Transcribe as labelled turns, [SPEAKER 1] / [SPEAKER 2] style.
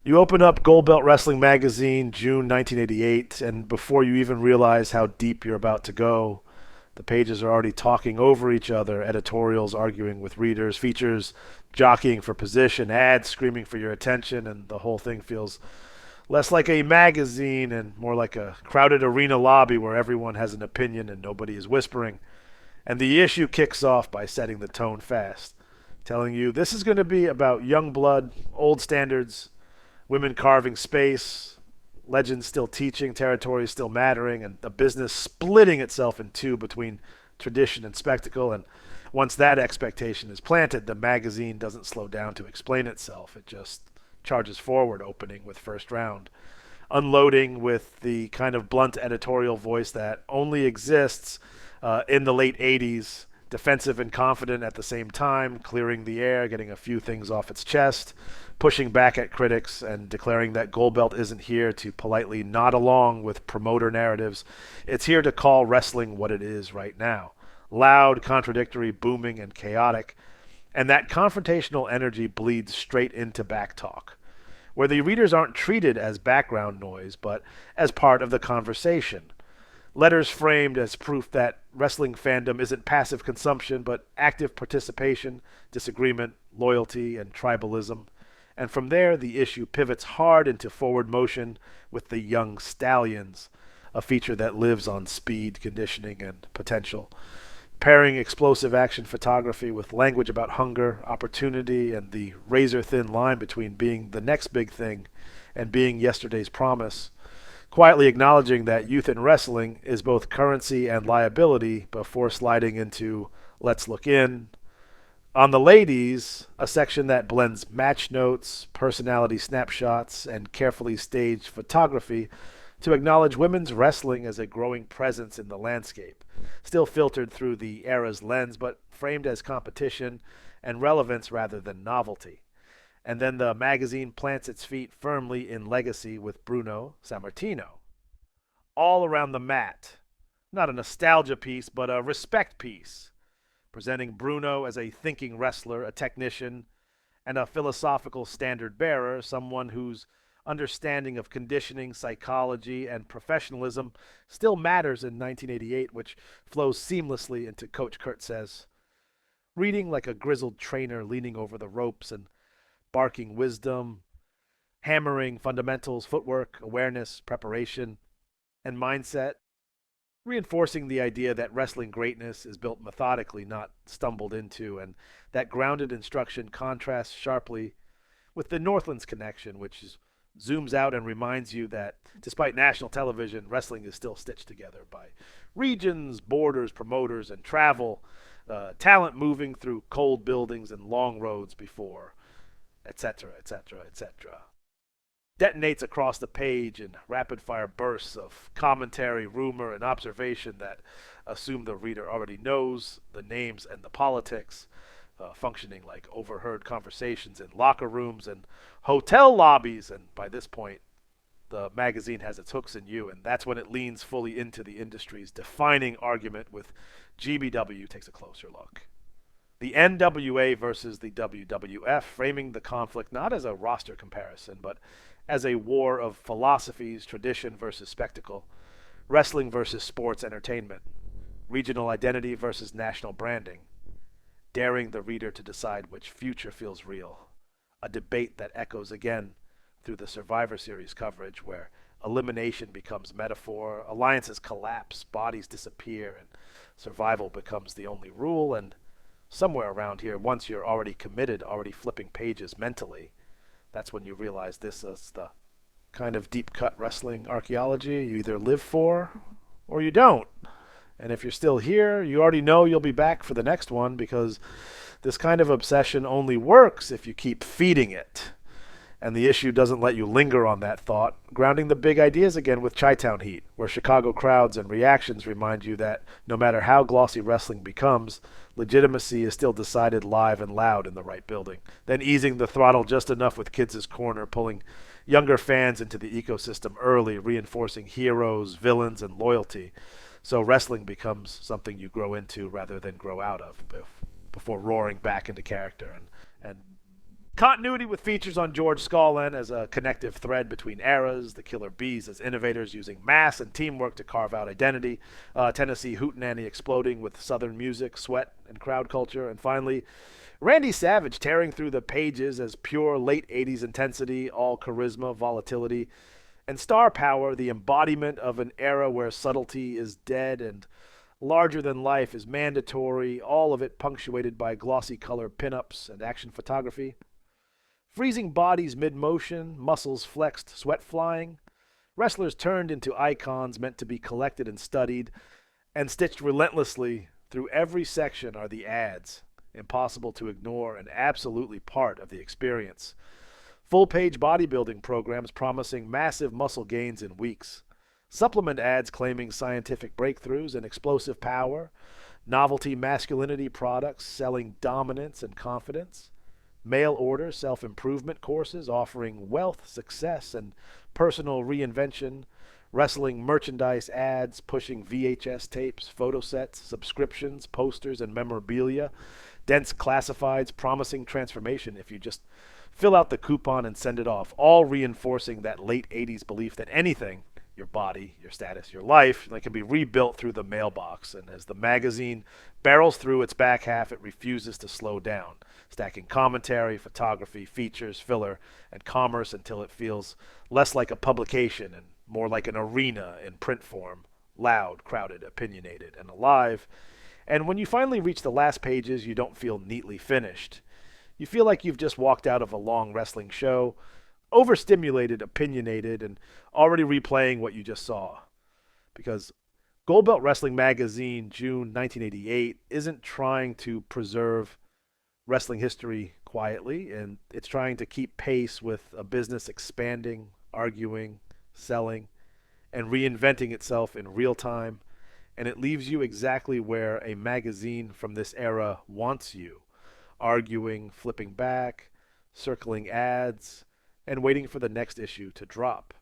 [SPEAKER 1] You open up Gold Belt Wrestling Magazine, June 1988, and before you even realize how deep you're about to go, the pages are already talking over each other, editorials arguing with readers, features jockeying for position, ads screaming for your attention, and the whole thing feels less like a magazine and more like a crowded arena lobby where everyone has an opinion and nobody is whispering. And the issue kicks off by setting the tone fast, telling you this is going to be about young blood, old standards, women carving space, legends still teaching, territories still mattering, and a business splitting itself in two between tradition and spectacle. And once that expectation is planted, the magazine doesn't slow down to explain itself. It just charges forward, opening with first round, unloading with the kind of blunt editorial voice that only exists in the late 80s, defensive and confident at the same time, clearing the air, getting a few things off its chest, pushing back at critics, and declaring that Gold Belt isn't here to politely nod along with promoter narratives. It's here to call wrestling what it is right now: loud, contradictory, booming, and chaotic. And that confrontational energy bleeds straight into backtalk, where the readers aren't treated as background noise, but as part of the conversation. Letters framed as proof that wrestling fandom isn't passive consumption, but active participation, disagreement, loyalty, and tribalism. And from there, the issue pivots hard into forward motion with the Young Stallions, a feature that lives on speed, conditioning, and potential, pairing explosive action photography with language about hunger, opportunity, and the razor thin line between being the next big thing and being yesterday's promise, quietly acknowledging that youth in wrestling is both currency and liability before sliding into let's look in. On the ladies, a section that blends match notes, personality snapshots, and carefully staged photography to acknowledge women's wrestling as a growing presence in the landscape, still filtered through the era's lens, but framed as competition and relevance rather than novelty. And then the magazine plants its feet firmly in legacy with Bruno Sammartino. All around the mat. Not a nostalgia piece, but a respect piece, presenting Bruno as a thinking wrestler, a technician, and a philosophical standard bearer, someone whose understanding of conditioning, psychology, and professionalism still matters in 1988, which flows seamlessly into Coach Kurtz's reading like a grizzled trainer leaning over the ropes and barking wisdom, hammering fundamentals, footwork, awareness, preparation, and mindset, reinforcing the idea that wrestling greatness is built methodically, not stumbled into, and that grounded instruction contrasts sharply with the Northlands connection, which zooms out and reminds you that despite national television, wrestling is still stitched together by regions, borders, promoters, and travel, talent moving through cold buildings and long roads before, etc., etc., etc. Detonates across the page in rapid fire bursts of commentary, rumor, and observation that assume the reader already knows the names and the politics, functioning like overheard conversations in locker rooms and hotel lobbies. And by this point, the magazine has its hooks in you, and that's when it leans fully into the industry's defining argument with GBW takes a closer look. The NWA versus the WWF, framing the conflict not as a roster comparison, but as a war of philosophies, tradition versus spectacle, wrestling versus sports entertainment, regional identity versus national branding, daring the reader to decide which future feels real. A debate that echoes again through the Survivor Series coverage, where elimination becomes metaphor, alliances collapse, bodies disappear, and survival becomes the only rule. And somewhere around here, once you're already committed, already flipping pages mentally, that's when you realize this is the kind of deep cut wrestling archaeology you either live for or you don't. And if you're still here, you already know you'll be back for the next one, because this kind of obsession only works if you keep feeding it. And the issue doesn't let you linger on that thought, grounding the big ideas again with Chi-Town Heat, where Chicago crowds and reactions remind you that no matter how glossy wrestling becomes, legitimacy is still decided live and loud in the right building. Then easing the throttle just enough with Kids' Corner, pulling younger fans into the ecosystem early, reinforcing heroes, villains, and loyalty. So wrestling becomes something you grow into rather than grow out of before roaring back into character and Continuity with features on George Scullin as a connective thread between eras, the Killer Bees as innovators using mass and teamwork to carve out identity, Tennessee Hootenanny exploding with Southern music, sweat, and crowd culture, and finally, Randy Savage tearing through the pages as pure late 80s intensity, all charisma, volatility, and star power, the embodiment of an era where subtlety is dead and larger than life is mandatory, all of it punctuated by glossy color pinups and action photography. Freezing bodies mid motion, muscles flexed, sweat flying. Wrestlers turned into icons meant to be collected and studied, and stitched relentlessly through every section are the ads, impossible to ignore and absolutely part of the experience. Full page bodybuilding programs promising massive muscle gains in weeks. Supplement ads claiming scientific breakthroughs and explosive power. Novelty masculinity products selling dominance and confidence. Mail order self improvement courses offering wealth, success, and personal reinvention. Wrestling merchandise ads pushing VHS tapes, photo sets, subscriptions, posters, and memorabilia. Dense classifieds promising transformation if you just fill out the coupon and send it off, all reinforcing that late 80s belief that anything, your body, your status, your life, like, can be rebuilt through the mailbox. And as the magazine barrels through its back half, it refuses to slow down, stacking commentary, photography, features, filler, and commerce until it feels less like a publication and more like an arena in print form, loud, crowded, opinionated, and alive. And when you finally reach the last pages, you don't feel neatly finished. You feel like you've just walked out of a long wrestling show, overstimulated, opinionated, and already replaying what you just saw. Because Gold Belt Wrestling Magazine, June 1988, isn't trying to preserve wrestling history quietly, and it's trying to keep pace with a business expanding, arguing, selling, and reinventing itself in real time. And it leaves you exactly where a magazine from this era wants you, arguing, flipping back, circling ads, and waiting for the next issue to drop.